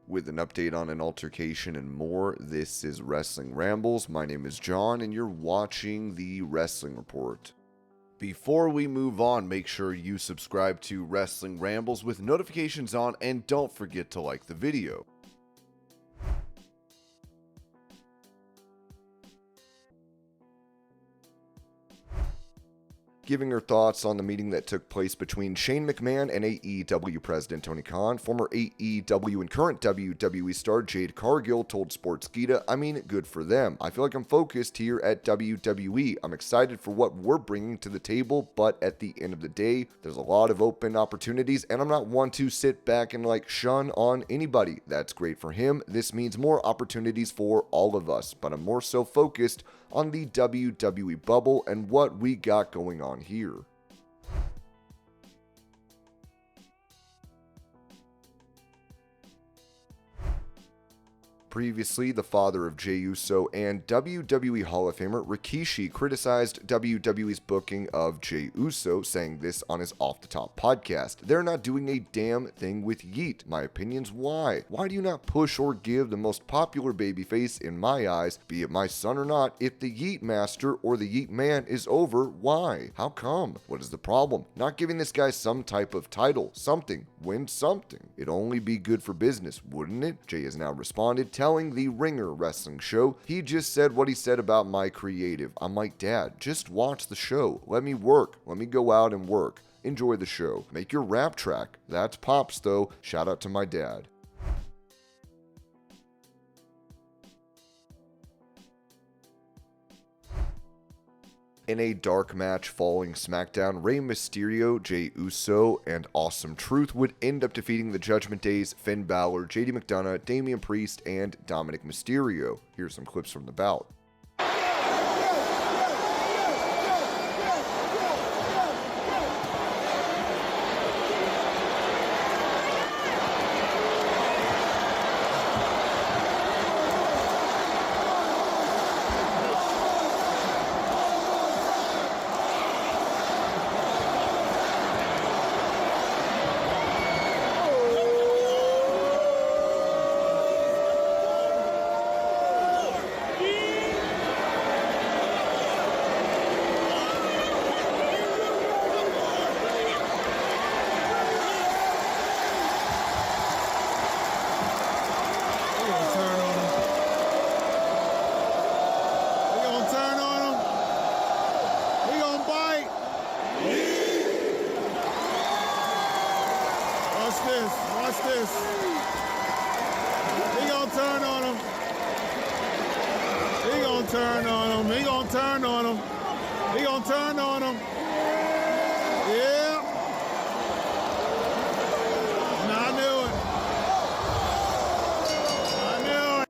With an update on an altercation and more, this is Wrestling Rambles. My name is John, and you're watching the Wrestling Report. Before we move on, make sure you subscribe to Wrestling Rambles with notifications on, and don't forget to like the video. Giving her thoughts on the meeting that took place between Shane McMahon and AEW President Tony Khan, former AEW and current WWE star Jade Cargill told Sportskeeda, I mean, good for them. I feel like I'm focused here at WWE. I'm excited for what we're bringing to the table, but at the end of the day, there's a lot of open opportunities, and I'm not one to sit back and shun on anybody. That's great for him. This means more opportunities for all of us, but I'm more so focused on the WWE bubble and what we got going on here. Previously, the father of Jey Uso and WWE Hall of Famer Rikishi criticized WWE's booking of Jey Uso, saying this on his Off the Top podcast. They're not doing a damn thing with Yeet. My opinion's why? Why do you not push or give the most popular babyface in my eyes, be it my son or not, if the Yeet Master or the Yeet Man is over? Why? How come? What is the problem? Not giving this guy some type of title, something, win something. It'd only be good for business, wouldn't it? Jey has now responded, telling the Ringer Wrestling Show, he just said what he said about my creative. I'm like, Dad, just watch the show. Let me work. Let me go out and work. Enjoy the show. Make your rap track. That's Pops though. Shout out to my dad. In a dark match following Smackdown, Rey Mysterio, Jey Uso, and Awesome Truth would end up defeating the Judgement Day's Finn Balor, JD McDonough, Damian Priest, and Dominic Mysterio. Here's some clips from the bout. Watch this. He gonna turn on him. He gonna turn on him. He gonna turn on him. He gonna turn on him. Yeah. Nah, I knew it. I knew it.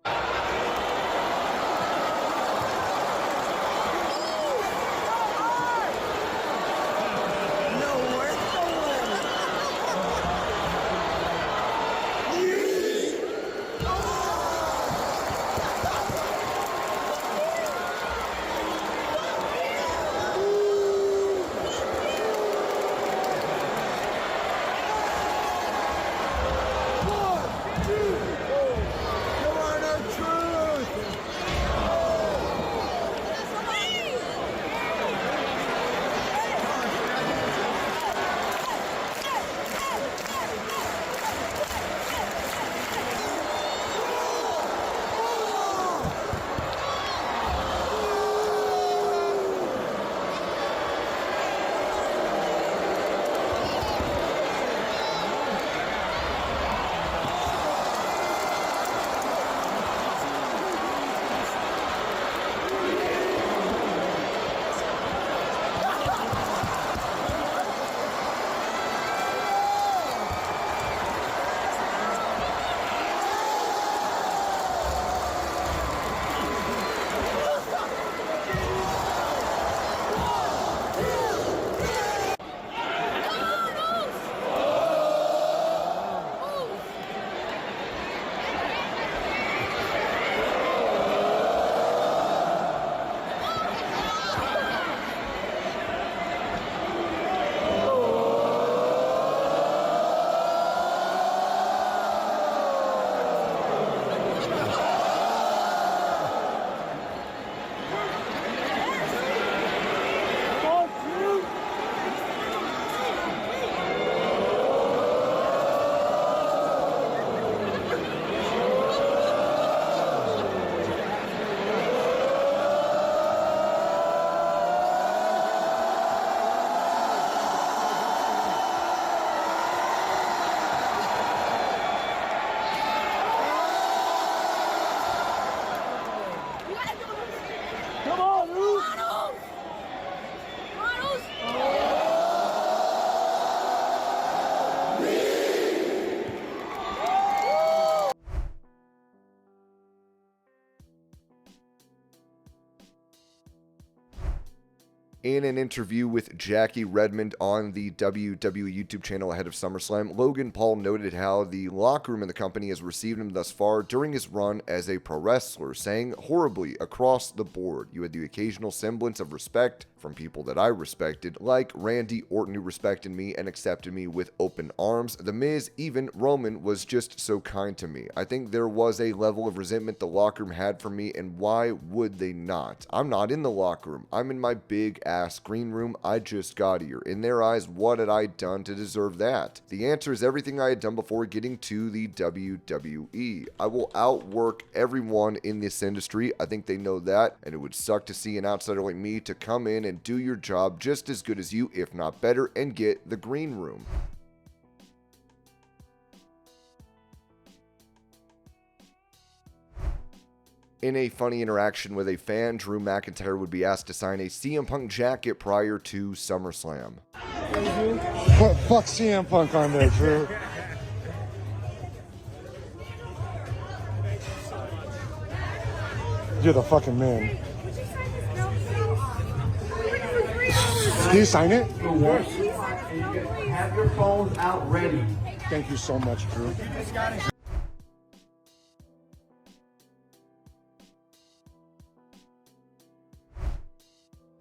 In an interview with Jackie Redmond on the WWE YouTube channel ahead of SummerSlam, Logan Paul noted how the locker room in the company has received him thus far during his run as a pro wrestler, saying, "Horribly across the board. You had the occasional semblance of respect from people that I respected, like Randy Orton, who respected me and accepted me with open arms. The Miz, even Roman, was just so kind to me. I think there was a level of resentment the locker room had for me, and why would they not? I'm not in the locker room. I'm in my big ass green room. I just got here. In their eyes, what had I done to deserve that? The answer is everything I had done before getting to the WWE. I will outwork everyone in this industry. I think they know that, and it would suck to see an outsider like me to come in and do your job just as good as you, if not better, and get the green room." In a funny interaction with a fan, Drew McIntyre would be asked to sign a CM Punk jacket prior to SummerSlam. Fuck CM Punk on there, Drew. You're the fucking man. Can you sign it? Have your phones out ready. Thank you so much, Drew.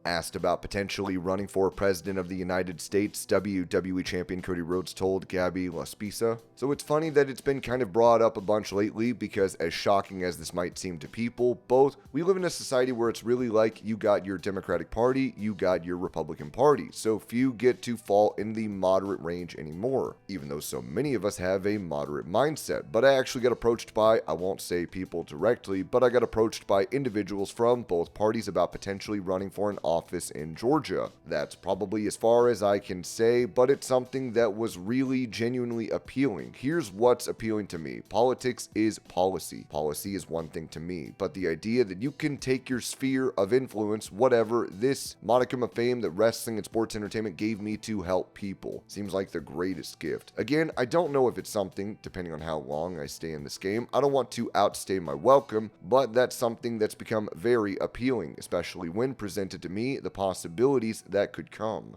Asked about potentially running for president of the United States, WWE champion Cody Rhodes told Gabby Laspisa, "So it's funny that it's been kind of brought up a bunch lately because as shocking as this might seem to people, both, we live in a society where it's really like you got your Democratic Party, you got your Republican Party, so few get to fall in the moderate range anymore, even though so many of us have a moderate mindset. But I actually got approached by, I won't say people directly, but I got approached by individuals from both parties about potentially running for an office in Georgia. That's probably as far as I can say, but it's something that was really genuinely appealing. Here's what's appealing to me. Politics is policy. Policy is one thing to me, but the idea that you can take your sphere of influence, whatever, this modicum of fame that wrestling and sports entertainment gave me to help people, seems like the greatest gift. Again, I don't know if it's something, depending on how long I stay in this game. I don't want to outstay my welcome, but that's something that's become very appealing, especially when presented to me the possibilities that could come."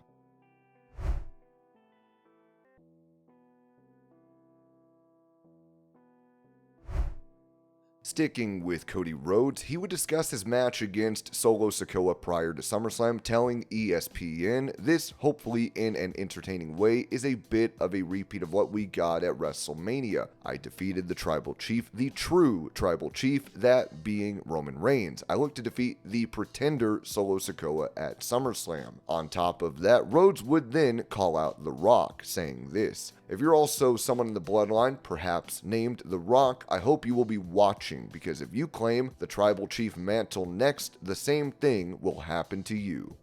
Sticking with Cody Rhodes, he would discuss his match against Solo Sikoa prior to SummerSlam, telling ESPN, "This, hopefully in an entertaining way, is a bit of a repeat of what we got at WrestleMania. I defeated the Tribal Chief, the true Tribal Chief, that being Roman Reigns. I look to defeat the pretender Solo Sikoa at SummerSlam. On top of that, Rhodes would then call out The Rock, saying this, 'If you're also someone in the bloodline, perhaps named The Rock, I hope you will be watching, because if you claim the Tribal Chief mantle next, the same thing will happen to you.'"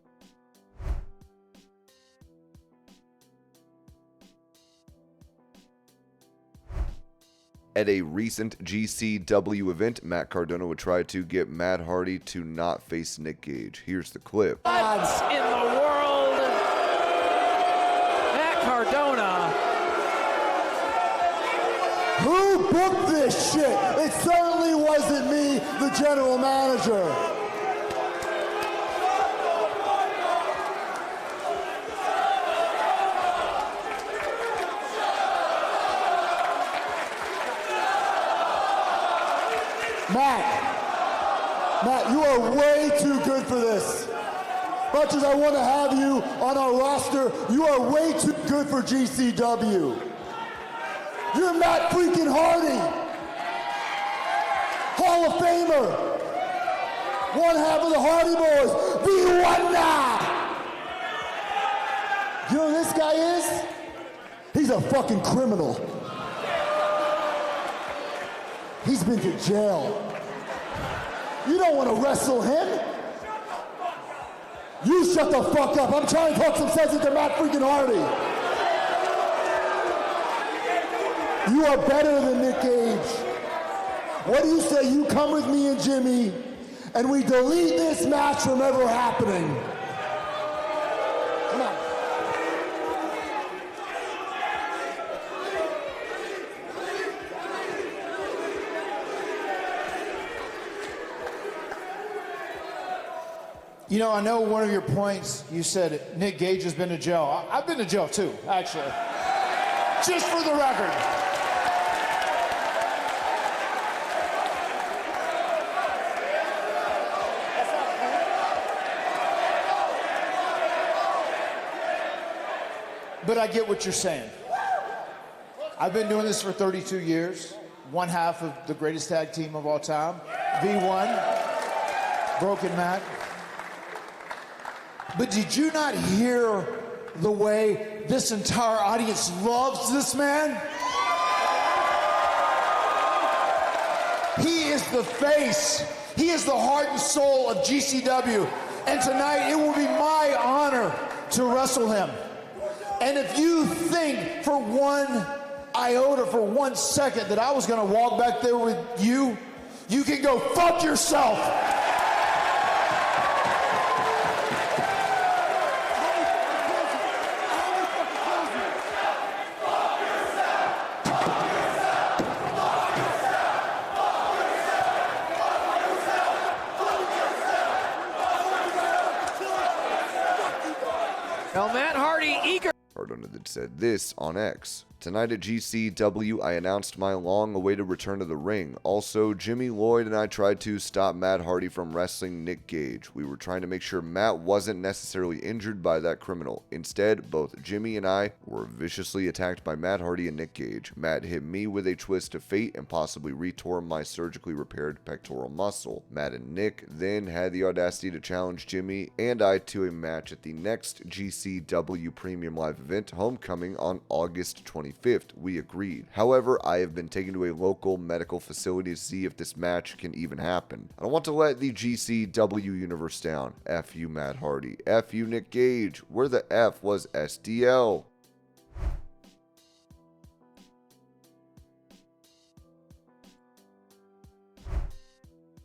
At a recent GCW event, Matt Cardona would try to get Matt Hardy to not face Nick Gage. Here's the clip. Odds in the world. Matt Cardona. Who booked this shit? It certainly wasn't me, the general manager. Matt, you are way too good for this. Much as I want to have you on our roster, you are way too good for GCW. You're Matt freaking Hardy, Hall of Famer, one half of the Hardy Boys, the Wonder. You know who this guy is? He's a fucking criminal. He's been to jail. You don't want to wrestle him. You shut the fuck up. I'm trying to talk some sense into Matt freaking Hardy. You are better than Nick Gage. What do you say you come with me and Jimmy and we delete this match from ever happening? Come on. You know, I know one of your points, you said Nick Gage has been to jail. I've been to jail too, actually. Just for the record. But I get what you're saying. I've been doing this for 32 years, one half of the greatest tag team of all time, V1, Broken Matt. But did you not hear the way this entire audience loves this man? He is the face. He is the heart and soul of GCW. And tonight it will be my honor to wrestle him. And if you think for one iota, for 1 second, that I was gonna walk back there with you, you can go fuck yourself. Now Matt Hardy eager. Cardona then said this on X. Tonight at GCW, I announced my long-awaited return to the ring. Also, Jimmy Lloyd and I tried to stop Matt Hardy from wrestling Nick Gage. We were trying to make sure Matt wasn't necessarily injured by that criminal. Instead, both Jimmy and I were viciously attacked by Matt Hardy and Nick Gage. Matt hit me with a twist of fate and possibly retore my surgically repaired pectoral muscle. Matt and Nick then had the audacity to challenge Jimmy and I to a match at the next GCW Premium Live event, Homecoming, on August 25th. We agreed. However, I have been taken to a local medical facility to see if this match can even happen. I don't want to let the GCW universe down. F you, Matt Hardy. F you, Nick Gage. Where the F was SDL?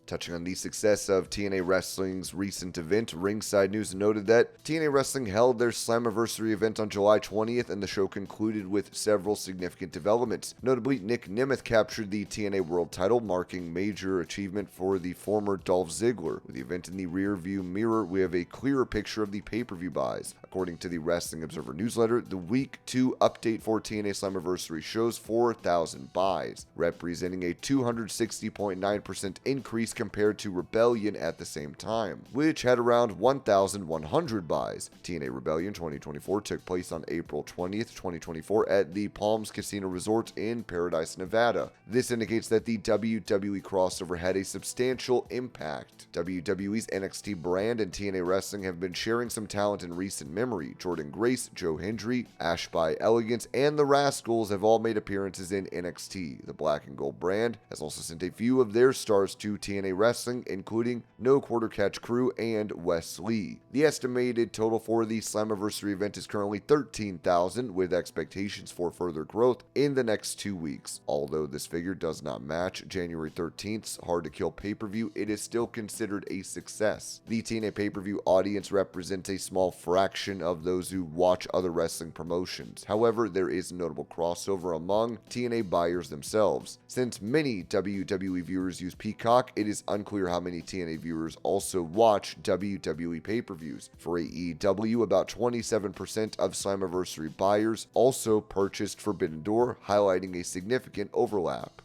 Touching on the success of TNA Wrestling's recent event, Ringside News noted that TNA Wrestling held their Slammiversary event on July 20th, and the show concluded with several significant developments. Notably, Nick Nemeth captured the TNA World title, marking major achievement for the former Dolph Ziggler. With the event in the rear-view mirror, we have a clearer picture of the pay-per-view buys. According to the Wrestling Observer newsletter, the Week 2 update for TNA Slammiversary shows 4,000 buys, representing a 260.9% increase compared to Rebellion at the same time, which had around 1,100 buys. TNA Rebellion 2024 took place on April 20th, 2024 at the Palms Casino Resort in Paradise, Nevada. This indicates that the WWE crossover had a substantial impact. WWE's NXT brand and TNA Wrestling have been sharing some talent in recent memory. Jordan Grace, Joe Hendry, Ash by Elegance, and the Rascals have all made appearances in NXT. The Black and Gold brand has also sent a few of their stars to TNA Wrestling, including No Quarter Catch Crew and Wes Lee. The estimated total for the Slammiversary event is currently 13,000, with expectations for further growth in the next 2 weeks. Although this figure does not match January 13th's Hard to Kill pay-per-view, it is still considered a success. The TNA pay-per-view audience represents a small fraction of those who watch other wrestling promotions. However, there is notable crossover among TNA buyers themselves. Since many WWE viewers use Peacock, it is unclear how many TNA viewers also watch WWE pay-per-views. For AEW, about 27% of Slammiversary buyers also purchased Forbidden Door, highlighting a significant overlap.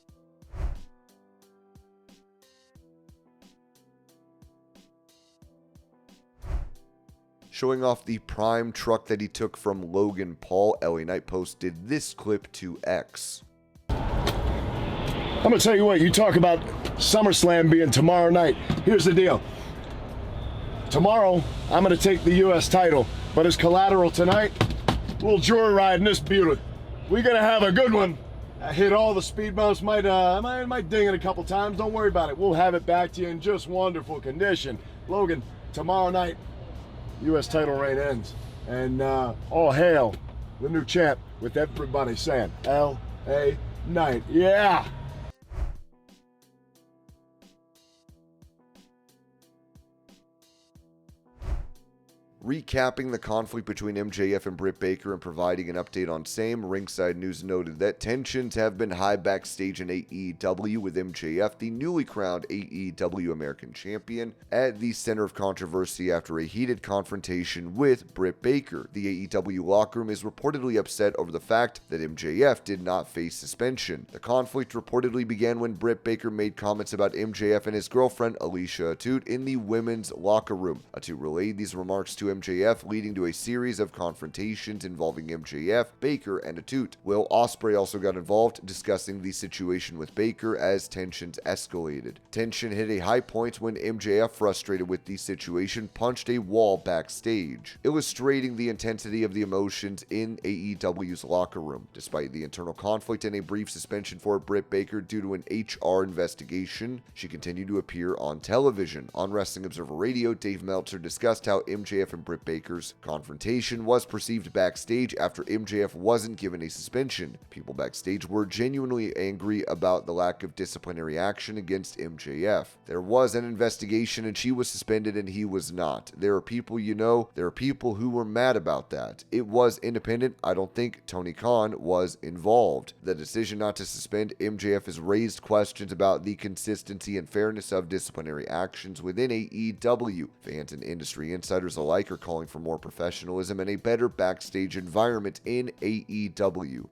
Showing off the Prime truck that he took from Logan Paul, LA Knight posted this clip to X. I'm gonna tell you what, you talk about SummerSlam being tomorrow night. Here's the deal. Tomorrow, I'm gonna take the US title, but as collateral tonight, we'll joyride in this beauty. We're gonna have a good one. I hit all the speed bumps, might ding it a couple times, don't worry about it. We'll have it back to you in just wonderful condition. Logan, tomorrow night, US title reign ends. And all hail the new champ, with everybody saying, L.A. Knight, yeah! Recapping the conflict between MJF and Britt Baker and providing an update on same, Ringside News noted that tensions have been high backstage in AEW with MJF, the newly crowned AEW American Champion, at the center of controversy after a heated confrontation with Britt Baker. The AEW locker room is reportedly upset over the fact that MJF did not face suspension. The conflict reportedly began when Britt Baker made comments about MJF and his girlfriend Alicia Atout in the women's locker room. Atout relayed these remarks to MJF, leading to a series of confrontations involving MJF, Baker, and Atout. Will Ospreay also got involved, discussing the situation with Baker as tensions escalated. Tension hit a high point when MJF, frustrated with the situation, punched a wall backstage, illustrating the intensity of the emotions in AEW's locker room. Despite the internal conflict and a brief suspension for Britt Baker due to an HR investigation, she continued to appear on television. On Wrestling Observer Radio, Dave Meltzer discussed how MJF and Britt Baker's confrontation was perceived backstage after MJF wasn't given a suspension. People backstage were genuinely angry about the lack of disciplinary action against MJF. There was an investigation and she was suspended and he was not. There are people, there are people who were mad about that. It was independent. I don't think Tony Khan was involved. The decision not to suspend MJF has raised questions about the consistency and fairness of disciplinary actions within AEW. Fans and industry insiders alike are calling for more professionalism and a better backstage environment in AEW.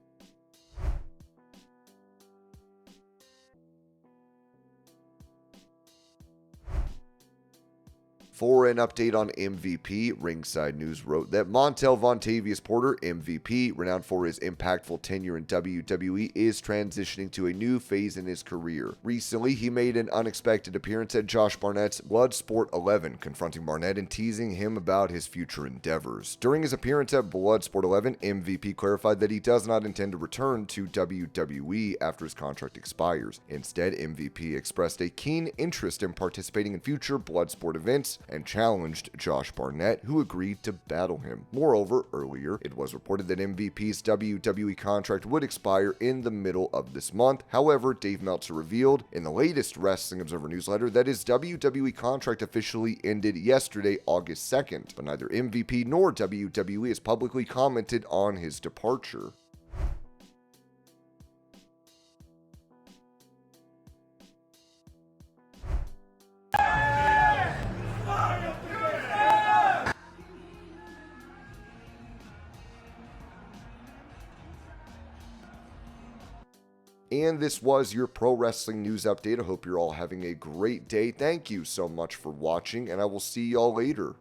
For an update on MVP, Ringside News wrote that Montel Vontavious Porter, MVP, renowned for his impactful tenure in WWE, is transitioning to a new phase in his career. Recently, he made an unexpected appearance at Josh Barnett's Bloodsport 11, confronting Barnett and teasing him about his future endeavors. During his appearance at Bloodsport 11, MVP clarified that he does not intend to return to WWE after his contract expires. Instead, MVP expressed a keen interest in participating in future Bloodsport events and challenged Josh Barnett, who agreed to battle him. Moreover, earlier, it was reported that MVP's WWE contract would expire in the middle of this month. However, Dave Meltzer revealed in the latest Wrestling Observer newsletter that his WWE contract officially ended yesterday, August 2nd, but neither MVP nor WWE has publicly commented on his departure. And this was your pro wrestling news update. I hope you're all having a great day. Thank you so much for watching, and I will see y'all later.